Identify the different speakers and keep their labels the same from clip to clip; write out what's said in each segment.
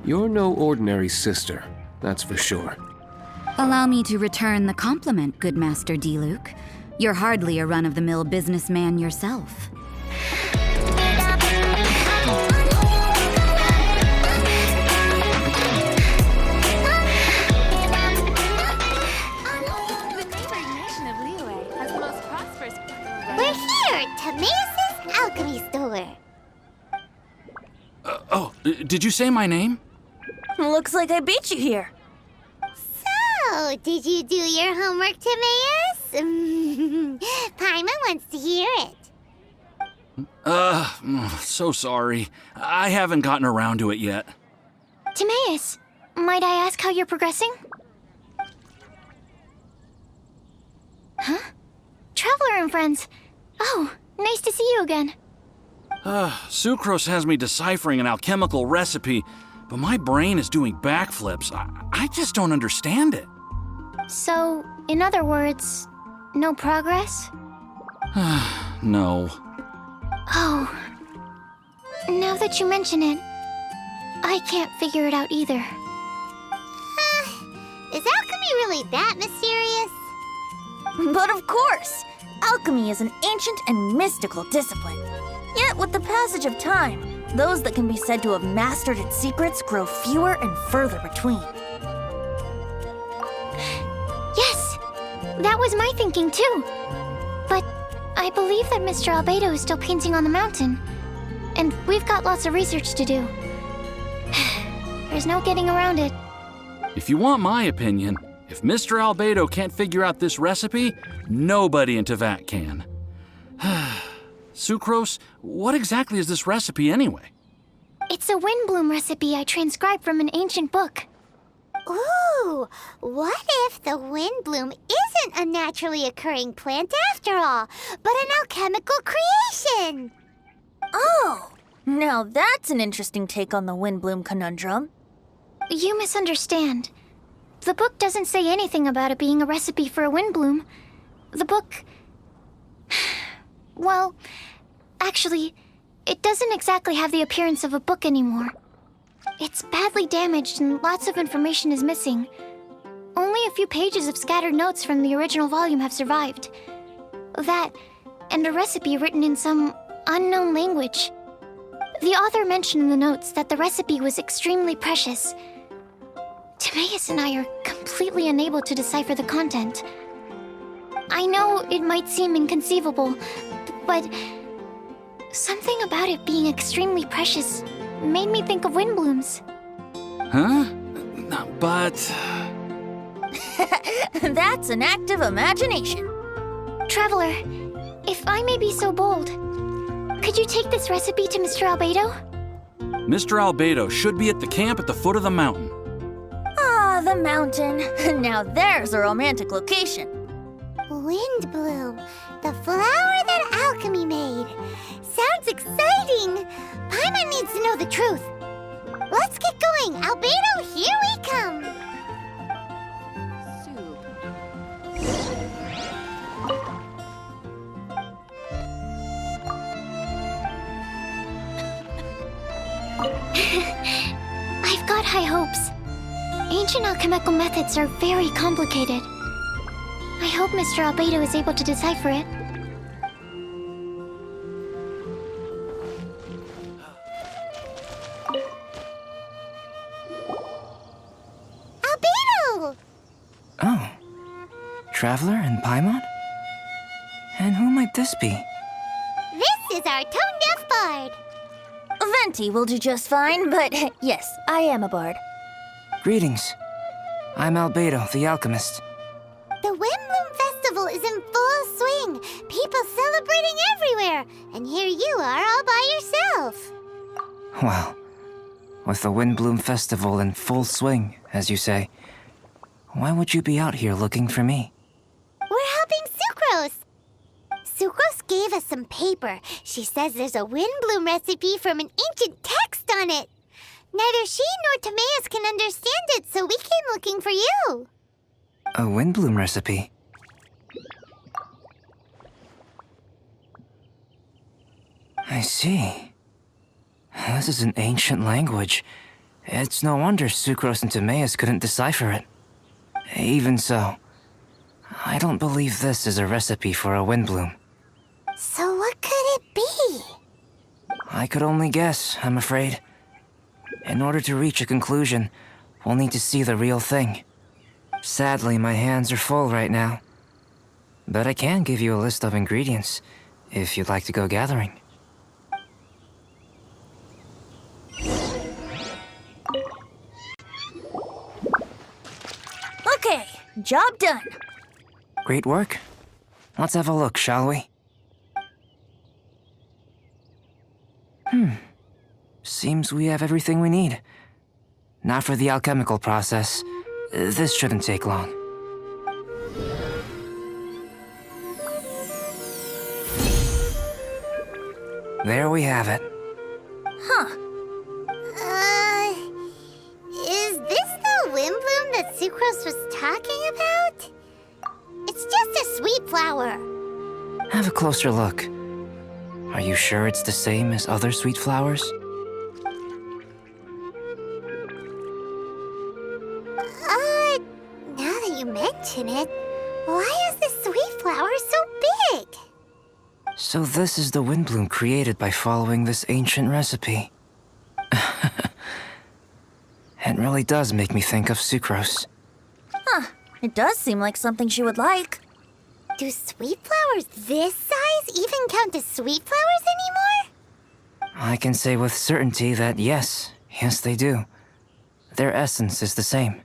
Speaker 1: You're no ordinary sister, that's for sure.
Speaker 2: Allow me to return the compliment, good Master Diluc. You're hardly a run-of-the-mill businessman yourself.
Speaker 3: We're here, Timaeus' alchemy store.
Speaker 4: Did you say my name?
Speaker 5: Looks like I beat you here.
Speaker 3: So, did you do your homework, Timaeus? Paimon wants to hear it.
Speaker 4: So sorry. I haven't gotten around to it yet.
Speaker 3: Timaeus, might I ask how you're progressing? Huh? Traveler and friends. Oh, nice to see you again.
Speaker 4: Sucrose has me deciphering an alchemical recipe, but my brain is doing backflips. I just don't understand it.
Speaker 3: So, in other words, no progress?
Speaker 4: No.
Speaker 3: Oh. Now that you mention it, I can't figure it out either. Is alchemy really that mysterious?
Speaker 5: But of course! Alchemy is an ancient and mystical discipline. Yet, with the passage of time, those that can be said to have mastered its secrets grow fewer and further between.
Speaker 3: Yes! That was my thinking too. But I believe that Mr. Albedo is still painting on the mountain. And we've got lots of research to do. There's no getting around it.
Speaker 4: If you want my opinion, if Mr. Albedo can't figure out this recipe, nobody in Teyvat can. Sucrose, what exactly is this recipe anyway?
Speaker 3: It's a Windblume recipe I transcribed from an ancient book. Ooh, what if the Windblume isn't a naturally occurring plant after all, but an alchemical creation?
Speaker 5: Oh! Now that's an interesting take on the Windblume conundrum.
Speaker 3: You misunderstand. The book doesn't say anything about it being a recipe for a Windblume. The book... Well, actually, it doesn't exactly have the appearance of a book anymore. It's badly damaged and lots of information is missing. Only a few pages of scattered notes from the original volume have survived. That, and a recipe written in some unknown language. The author mentioned in the notes that the recipe was extremely precious. Timaeus and I are completely unable to decipher the content. I know it might seem inconceivable, but something about it being extremely precious made me think of Windblooms.
Speaker 4: Huh? But...
Speaker 5: That's an active imagination.
Speaker 3: Traveler, if I may be so bold, could you take this recipe to Mr. Albedo?
Speaker 4: Mr. Albedo should be at the camp at the foot of the mountain.
Speaker 5: Ah, the mountain. Now there's a romantic location.
Speaker 3: Windblume, the flower that alchemy made. Sounds exciting! Paimon needs to know the truth. Let's get going. Albedo, here we come. I've got high hopes. Ancient alchemical methods are very complicated. I hope Mr. Albedo is able to decipher it. Albedo!
Speaker 6: Oh. Traveler and Paimon? And who might this be?
Speaker 3: This is our tone-deaf bard.
Speaker 5: Venti will do just fine, but yes, I am a bard.
Speaker 6: Greetings. I'm Albedo, the alchemist.
Speaker 3: The Windblume Festival is in full swing. People celebrating everywhere. And here you are all by yourself.
Speaker 6: Well, with the Windblume Festival in full swing, as you say, why would you be out here looking for me?
Speaker 3: We're helping Sucrose. Sucrose gave us some paper. She says there's a Windblume recipe from an ancient text on it. Neither she nor Timaeus can understand it, so we came looking for you.
Speaker 6: A Windblume recipe? I see. This is an ancient language, It's no wonder Sucrose and Timaeus couldn't decipher it. Even so, I don't believe this is a recipe for a Windblume.
Speaker 3: So what could it be?
Speaker 6: I could only guess, I'm afraid. In order to reach a conclusion, we'll need to see the real thing. Sadly, my hands are full right now. But I can give you a list of ingredients, if you'd like to go gathering.
Speaker 5: Okay, job done.
Speaker 6: Great work. Let's have a look, shall we? Seems we have everything we need. Now for the alchemical process. This shouldn't take long. There we have it.
Speaker 3: Is this the Windblume that Sucrose was talking about? It's just a sweet flower.
Speaker 6: Have a closer look. Are you sure it's the same as other sweet flowers?
Speaker 3: Now that you mention it, why is this sweet flower so big?
Speaker 6: So this is the Windblume created by following this ancient recipe. It really does make me think of Sucrose.
Speaker 5: It does seem like something she would like.
Speaker 3: Do sweet flowers this size even count as sweet flowers anymore?
Speaker 6: I can say with certainty that yes, they do. Their essence is the same.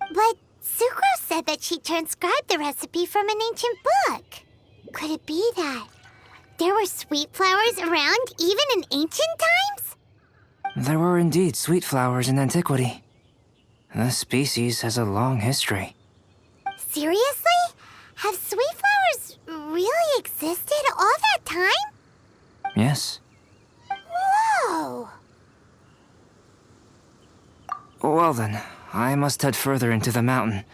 Speaker 3: But Sucrose said that she transcribed the recipe from an ancient book. Could it be that there were sweet flowers around even in ancient times?
Speaker 6: There were indeed sweet flowers in antiquity. The species has a long history.
Speaker 3: Seriously? Have sweet flowers really existed all that time?
Speaker 6: Yes.
Speaker 3: Whoa!
Speaker 6: Well then, I must head further into the mountain.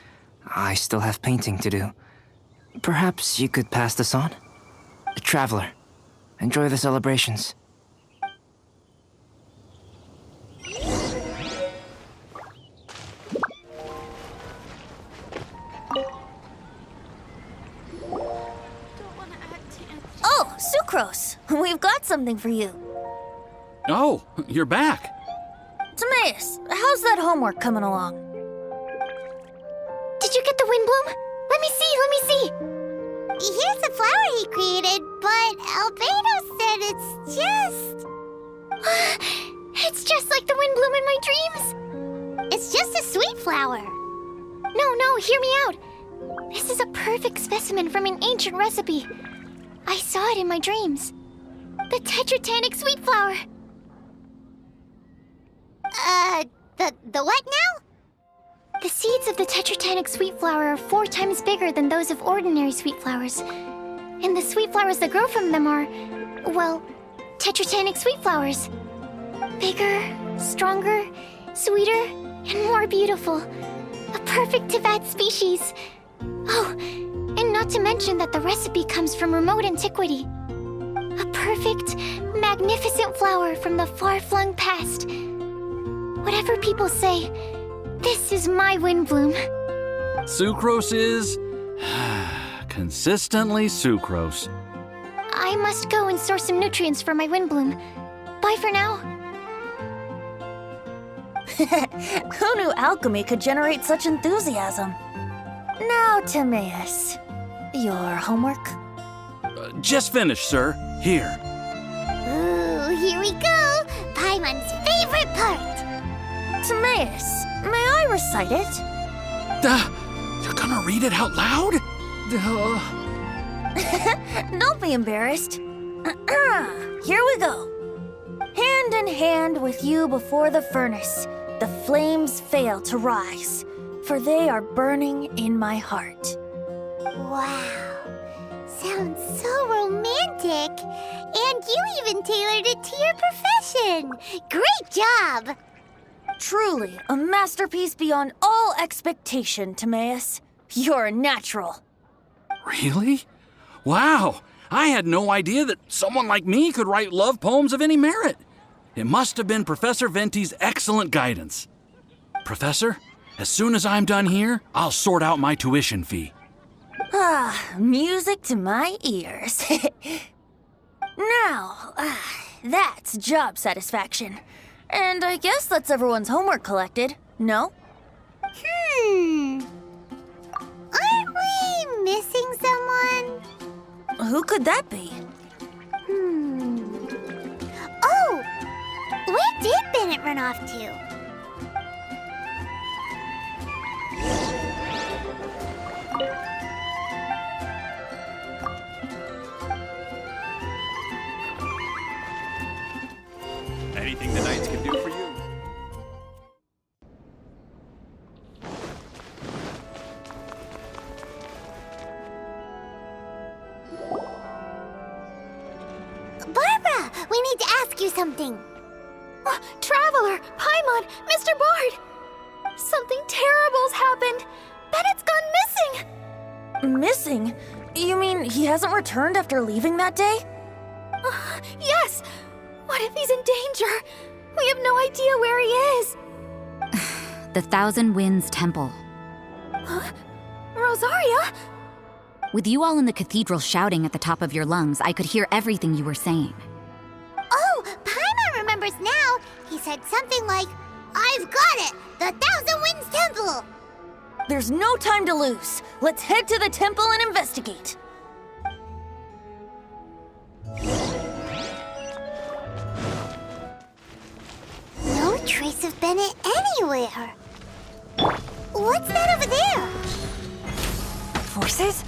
Speaker 6: I still have painting to do. Perhaps you could pass this on? Traveler, enjoy the celebrations.
Speaker 5: Oh, Sucrose, we've got something for you.
Speaker 4: Oh, you're back.
Speaker 5: Timaeus, how's that homework coming along?
Speaker 3: Did you get the Windblume? Let me see. Here's the flower he created, but Albedo said it's just... It's just like the Windblume in my dreams. It's just a sweet flower. No, hear me out. This is a perfect specimen from an ancient recipe. I saw it in my dreams. The Tetratanic sweet flower. The what now? The seeds of the Tetratanic sweet flower are 4 times bigger than those of ordinary sweet flowers. And the sweet flowers that grow from them are, well, Tetratanic sweet flowers. Bigger, stronger, sweeter, and more beautiful. A perfect Teyvat species. Oh, and not to mention that the recipe comes from remote antiquity. A perfect, magnificent flower from the far-flung past. Whatever people say, this is my Windblume.
Speaker 4: Sucrose is... consistently Sucrose.
Speaker 3: I must go and source some nutrients for my Windblume. Bye for now.
Speaker 5: Who knew alchemy could generate such enthusiasm? Now, Timaeus, your homework?
Speaker 4: Just finished, sir. Here.
Speaker 3: Ooh, here we go. Paimon's favorite part.
Speaker 5: Timaeus, may I recite it?
Speaker 4: You're gonna read it out loud?
Speaker 5: Don't be embarrassed. Here we go. Hand in hand with you before the furnace, the flames fail to rise, for they are burning in my heart.
Speaker 3: Wow. Sounds so romantic. And you even tailored it to your profession. Great job.
Speaker 5: Truly, a masterpiece beyond all expectation, Timaeus. You're a natural.
Speaker 4: Really? Wow! I had no idea that someone like me could write love poems of any merit. It must have been Professor Venti's excellent guidance. Professor, as soon as I'm done here, I'll sort out my tuition fee.
Speaker 5: Music to my ears. Now, that's job satisfaction. And I guess that's everyone's homework collected, no?
Speaker 3: Aren't we missing someone?
Speaker 5: Who could that be?
Speaker 3: Oh! Where did Bennett run off to?
Speaker 7: Anything the Knights can do for you?
Speaker 3: Barbara, we need to ask you something. Traveler, Paimon, Mr. Bard! Something terrible's happened. Bennett's gone missing.
Speaker 5: Missing? You mean he hasn't returned after leaving that day?
Speaker 3: Yes. What if he's in danger? We have no idea where he is.
Speaker 2: The Thousand Winds Temple.
Speaker 3: Rosaria?
Speaker 2: With you all in the cathedral shouting at the top of your lungs, I could hear everything you were saying.
Speaker 3: Oh, Paimon remembers now. He said something like, "I've got it! The Thousand Winds Temple!"
Speaker 5: There's no time to lose. Let's head to the temple and investigate.
Speaker 3: No trace of Bennett anywhere. What's that over there?
Speaker 5: Forces?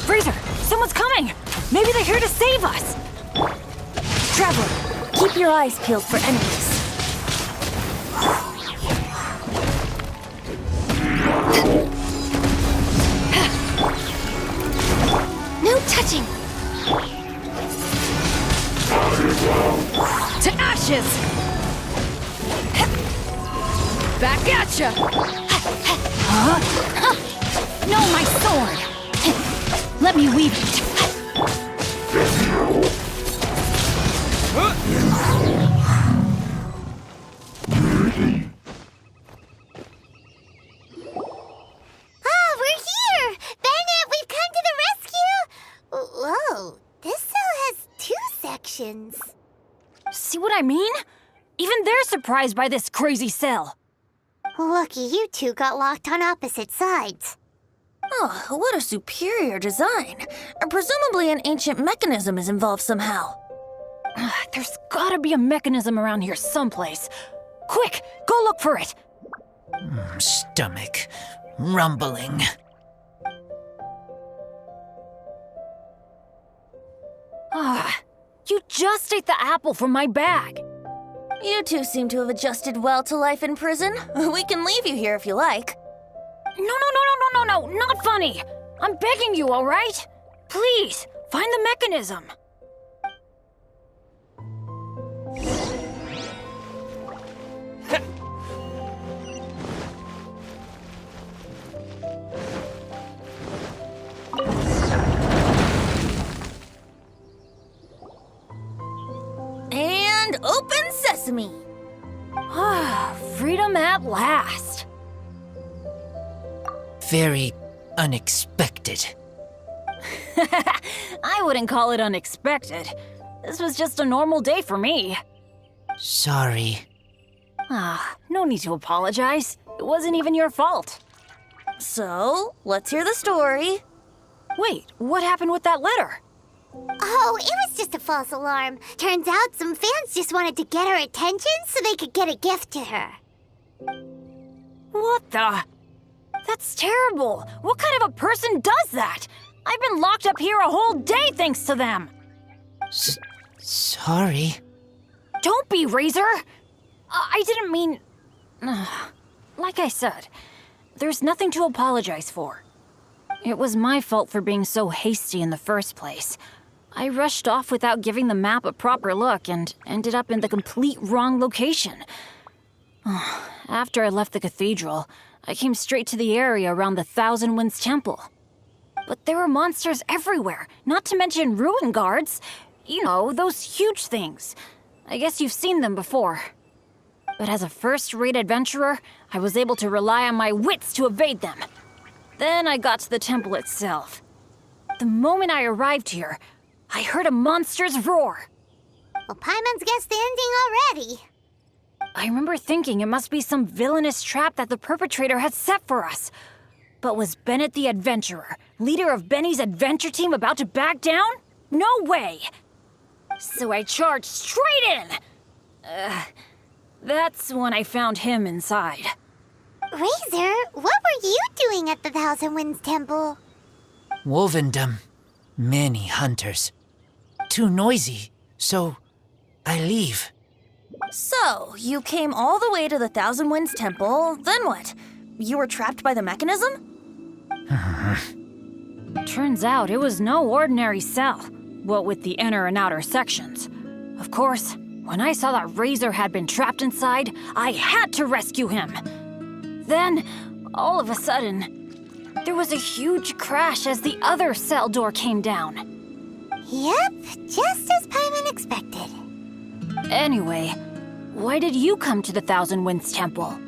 Speaker 5: Fraser, someone's coming! Maybe they're here to save us! Traveler, keep your eyes peeled for enemies.
Speaker 3: No touching!
Speaker 2: To ashes! Back at ya! No, my sword! Let me weave it.
Speaker 3: We're here! Bennett, we've come to the rescue! Whoa, this cell has 2 sections.
Speaker 5: See what I mean? Even they're surprised by this crazy cell.
Speaker 3: Lucky you two got locked on opposite sides.
Speaker 5: Oh, what a superior design. Presumably an ancient mechanism is involved somehow. There's gotta be a mechanism around here someplace. Quick, go look for it.
Speaker 8: Stomach rumbling.
Speaker 5: You just ate the apple from my bag. You two seem to have adjusted well to life in prison. We can leave you here if you like. No, not funny. I'm begging you, all right? Please, find the mechanism. And open sesame. Freedom at last.
Speaker 8: Very unexpected.
Speaker 5: I wouldn't call it unexpected. This was just a normal day for me.
Speaker 8: Sorry.
Speaker 5: No need to apologize. It wasn't even your fault. So, let's hear the story. Wait, what happened with that letter?
Speaker 3: Oh, it was just a false alarm. Turns out some fans just wanted to get her attention so they could get a gift to her.
Speaker 5: What the? That's terrible. What kind of a person does that? I've been locked up here a whole day thanks to them.
Speaker 8: Sorry.
Speaker 5: Don't be, Razor. I didn't mean... Like I said, there's nothing to apologize for. It was my fault for being so hasty in the first place. I rushed off without giving the map a proper look and ended up in the complete wrong location. After I left the cathedral, I came straight to the area around the Thousand Winds Temple. But there were monsters everywhere, not to mention ruin guards. You know, those huge things.
Speaker 9: I guess you've seen them before. But as a first-rate adventurer, I was able to rely on my wits to evade them. Then I got to the temple itself. The moment I arrived here, I heard a monster's roar.
Speaker 10: Well, Paimon's guessed the ending already.
Speaker 9: I remember thinking it must be some villainous trap that the perpetrator had set for us. But was Bennett the adventurer, leader of Benny's adventure team, about to back down? No way! So I charged straight in! That's when I found him inside.
Speaker 10: Razor, what were you doing at the Thousand Winds Temple?
Speaker 8: Wovendom. Many hunters. Too noisy, so I leave.
Speaker 5: So, you came all the way to the Thousand Winds Temple, then what? You were trapped by the mechanism?
Speaker 9: Turns out it was no ordinary cell, what with the inner and outer sections. Of course, when I saw that Razor had been trapped inside, I had to rescue him. Then, all of a sudden, there was a huge crash as the other cell door came down.
Speaker 10: Yep, just as Paimon expected.
Speaker 9: Anyway, why did you come to the Thousand Winds Temple?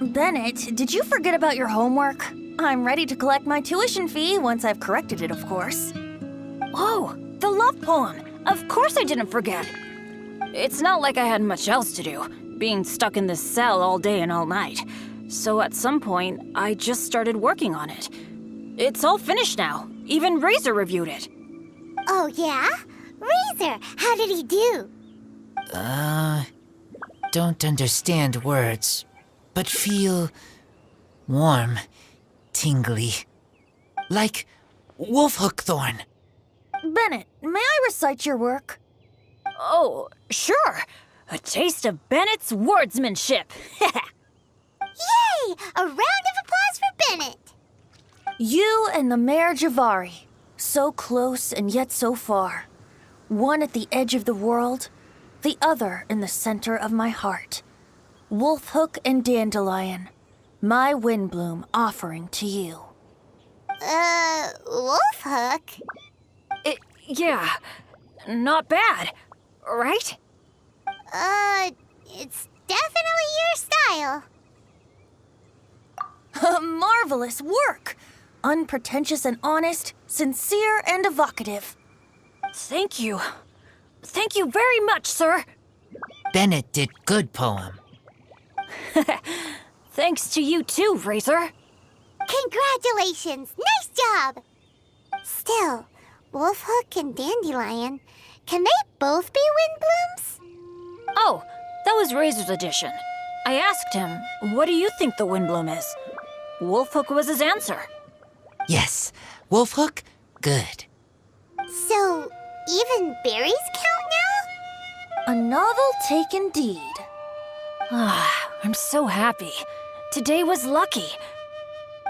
Speaker 5: Bennett, did you forget about your homework? I'm ready to collect my tuition fee once I've corrected it, of course.
Speaker 9: Oh, the love poem! Of course I didn't forget! It's not like I had much else to do, being stuck in this cell all day and all night. So at some point, I just started working on it. It's all finished now. Even Razor reviewed it.
Speaker 10: Oh, yeah? Razor, how did he do?
Speaker 8: Don't understand words, but feel warm, tingly. Like wolfhook thorn.
Speaker 5: Bennett, may I recite your work?
Speaker 9: Oh, sure. A taste of Bennett's wordsmanship.
Speaker 10: Yay! A round of applause for Bennett!
Speaker 5: You and the Mare Javari, so close and yet so far. One at the edge of the world, the other in the center of my heart. Wolfhook and Dandelion, my Windblume offering to you.
Speaker 10: Wolfhook?
Speaker 9: Yeah, not bad, right?
Speaker 10: It's definitely your style.
Speaker 5: Marvelous work! Unpretentious and honest, sincere and evocative.
Speaker 9: Thank you. Thank you very much, sir.
Speaker 8: Bennett did good poem.
Speaker 9: Thanks to you too, Razor.
Speaker 10: Congratulations! Nice job! Still, Wolfhook and Dandelion, can they both be Windblooms?
Speaker 9: Oh, that was Razor's addition. I asked him, what do you think the Windblume is? Wolfhook was his answer.
Speaker 8: Yes, wolfhook, good.
Speaker 10: So, even berries count now?
Speaker 5: A novel take indeed.
Speaker 9: I'm so happy. Today was lucky.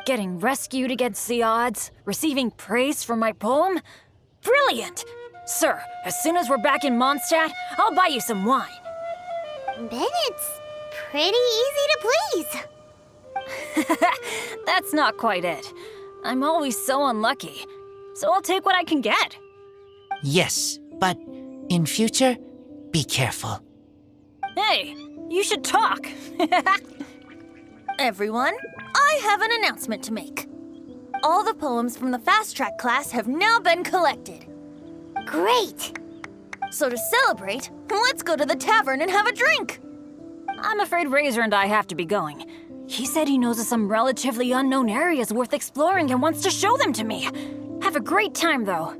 Speaker 9: Getting rescued against the odds, receiving praise for my poem? Brilliant! Sir, as soon as we're back in Mondstadt, I'll buy you some wine.
Speaker 10: Bennett's pretty easy to please.
Speaker 9: That's not quite it. I'm always so unlucky, so I'll take what I can get.
Speaker 8: Yes, but in future, be careful.
Speaker 9: Hey, you should talk.
Speaker 5: Everyone, I have an announcement to make. All the poems from the Fast Track class have now been collected.
Speaker 10: Great!
Speaker 5: So to celebrate, let's go to the tavern and have a drink.
Speaker 9: I'm afraid Razor and I have to be going. He said he knows of some relatively unknown areas worth exploring and wants to show them to me. Have a great time, though.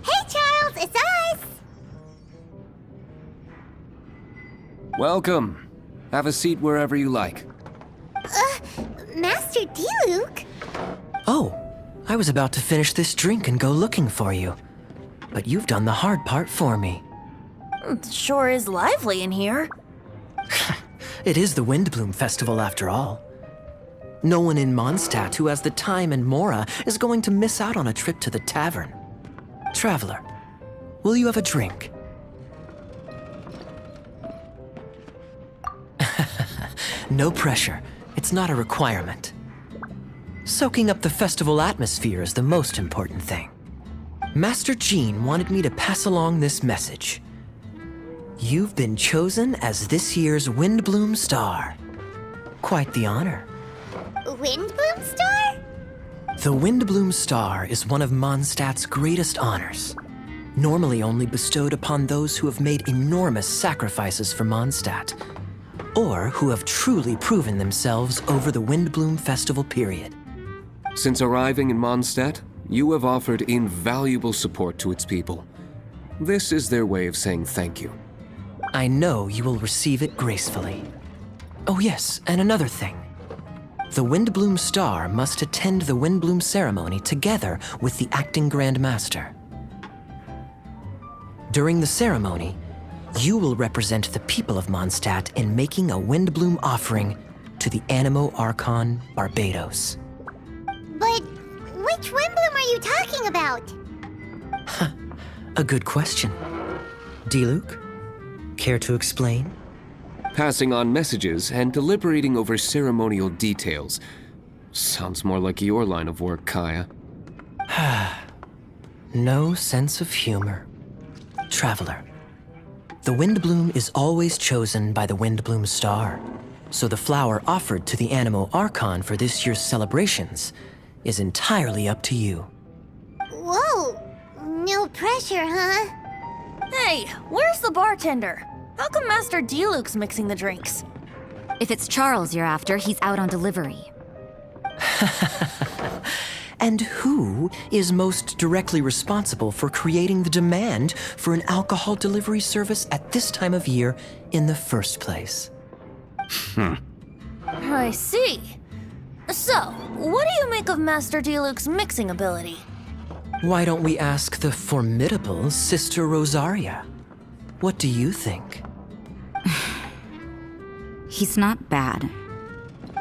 Speaker 10: Hey, Charles, it's us!
Speaker 1: Welcome. Have a seat wherever you like.
Speaker 10: Master Diluc?
Speaker 11: Oh, I was about to finish this drink and go looking for you. But you've done the hard part for me.
Speaker 5: It sure is lively in here.
Speaker 11: It is the Windblume Festival after all. No one in Mondstadt who has the time and mora is going to miss out on a trip to the tavern. Traveler, will you have a drink? No pressure. It's it's not a requirement. Soaking up the festival atmosphere is the most important thing. Master Jean wanted me to pass along this message. You've been chosen as this year's Windblume Star. Quite the honor.
Speaker 10: Windblume Star?
Speaker 11: The Windblume Star is one of Mondstadt's greatest honors, normally only bestowed upon those who have made enormous sacrifices for Mondstadt, or who have truly proven themselves over the Windblume Festival period.
Speaker 1: Since arriving in Mondstadt, you have offered invaluable support to its people. This is their way of saying thank you.
Speaker 11: I know you will receive it gracefully. Oh yes, and another thing. The Windblume Star must attend the Windblume ceremony together with the acting Grand Master. During the ceremony, you will represent the people of Mondstadt in making a Windblume offering to the Animo Archon Barbados.
Speaker 10: But which Windblume are you talking about?
Speaker 11: A good question. Diluc, care to explain?
Speaker 1: Passing on messages and deliberating over ceremonial details. Sounds more like your line of work, Kaya.
Speaker 11: No sense of humor. Traveler, the Windblume is always chosen by the Windblume Star, so the flower offered to the Animo Archon for this year's celebrations is entirely up to you.
Speaker 10: Whoa! No pressure, huh?
Speaker 5: Hey, where's the bartender? How come Master Diluc's mixing the drinks?
Speaker 2: If it's Charles you're after, he's out on delivery.
Speaker 11: And who is most directly responsible for creating the demand for an alcohol delivery service at this time of year in the first place?
Speaker 5: I see. So, what do you make of Master Diluc's mixing ability?
Speaker 11: Why don't we ask the formidable Sister Rosaria? What do you think?
Speaker 2: He's not bad.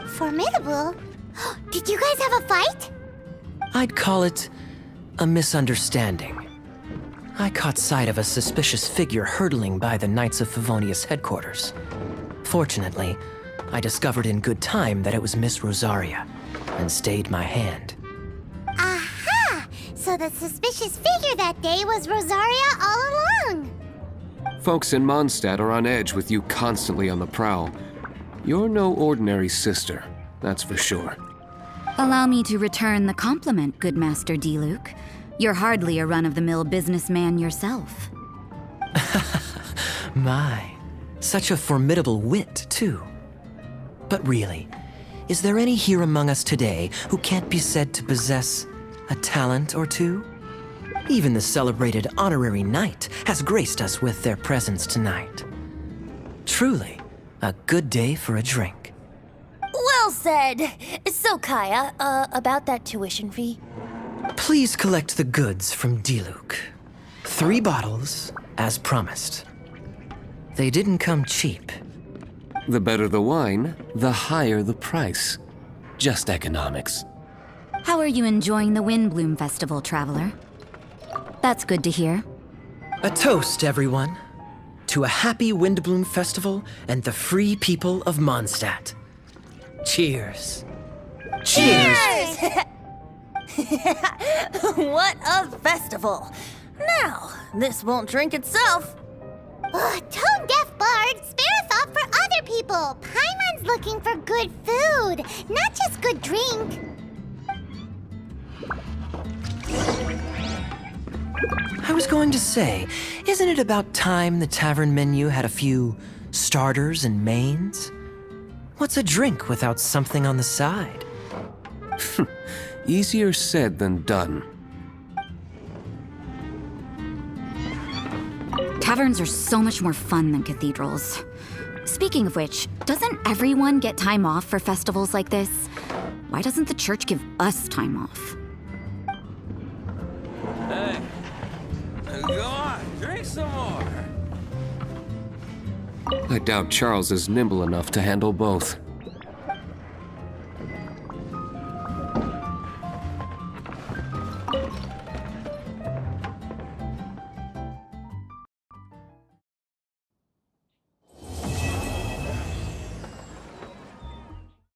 Speaker 10: Formidable? Did you guys have a fight?
Speaker 11: I'd call it a misunderstanding. I caught sight of a suspicious figure hurtling by the Knights of Favonius headquarters. Fortunately, I discovered in good time that it was Miss Rosaria, and stayed my hand.
Speaker 10: Aha! So the suspicious figure that day was Rosaria all along!
Speaker 1: Folks in Mondstadt are on edge with you constantly on the prowl. You're no ordinary sister, that's for sure.
Speaker 2: Allow me to return the compliment, good Master Diluc. You're hardly a run-of-the-mill businessman yourself.
Speaker 11: My, such a formidable wit, too. But really, is there any here among us today who can't be said to possess a talent or two? Even the celebrated honorary knight has graced us with their presence tonight. Truly, a good day for a drink.
Speaker 5: Well said. So, Kaya, about that tuition fee?
Speaker 11: Please collect the goods from Diluc. 3 bottles, as promised. They didn't come cheap.
Speaker 1: The better the wine, the higher the price. Just economics.
Speaker 2: How are you enjoying the Windblume Festival, Traveler? That's good to hear.
Speaker 11: A toast, everyone, to a happy Windblume Festival and the free people of Mondstadt. Cheers. Cheers!
Speaker 5: What a festival! Now, this won't drink itself.
Speaker 10: Tone-deaf bard, spare a thought for other people! Paimon's looking for good food, not just good drink.
Speaker 11: I was going to say, isn't it about time the tavern menu had a few starters and mains? What's a drink without something on the side?
Speaker 1: Easier said than done.
Speaker 2: Taverns are so much more fun than cathedrals. Speaking of which, doesn't everyone get time off for festivals like this? Why doesn't the church give us time off?
Speaker 7: Hey, go on, drink some more.
Speaker 1: I doubt Charles is nimble enough to handle both.